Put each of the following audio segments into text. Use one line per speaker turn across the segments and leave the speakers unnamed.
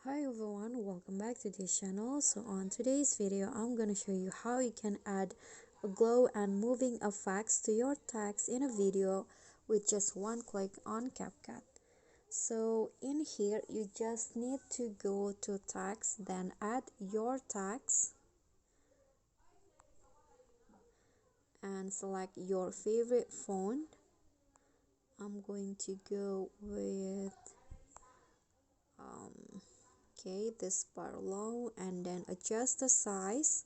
Hi everyone, welcome back to this channel. So on today's video I'm gonna show you how you can add a glow and moving effects to your text in a video with just one click on CapCut. So in here you just need to go to text, then add your text and select your favorite font. I'm going to go with okay, this bar low, and then adjust the size.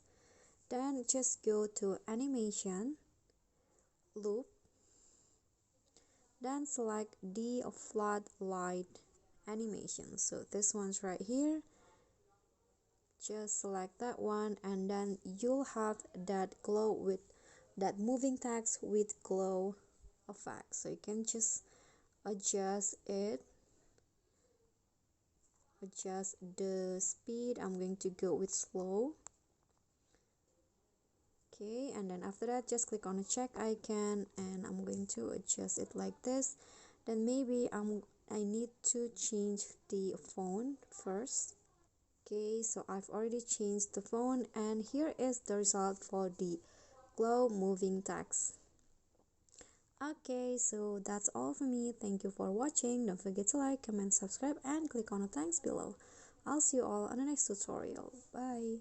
Then just go to animation, loop, then select the floodlight animation. So this one's right here. Just select that one, and then you'll have that glow with that moving text with glow effect. So you can just adjust it, adjust the speed. I'm going to go with slow. Okay, and then after that just click on the check icon, and I'm going to adjust it like this. Then maybe I need to change the font first. Okay, so I've already changed the font, and here is the result for the glow moving text. Okay, so that's all for me. Thank you for watching. Don't forget to like, comment, subscribe, and click on the thanks below. I'll see you all on the next tutorial. Bye.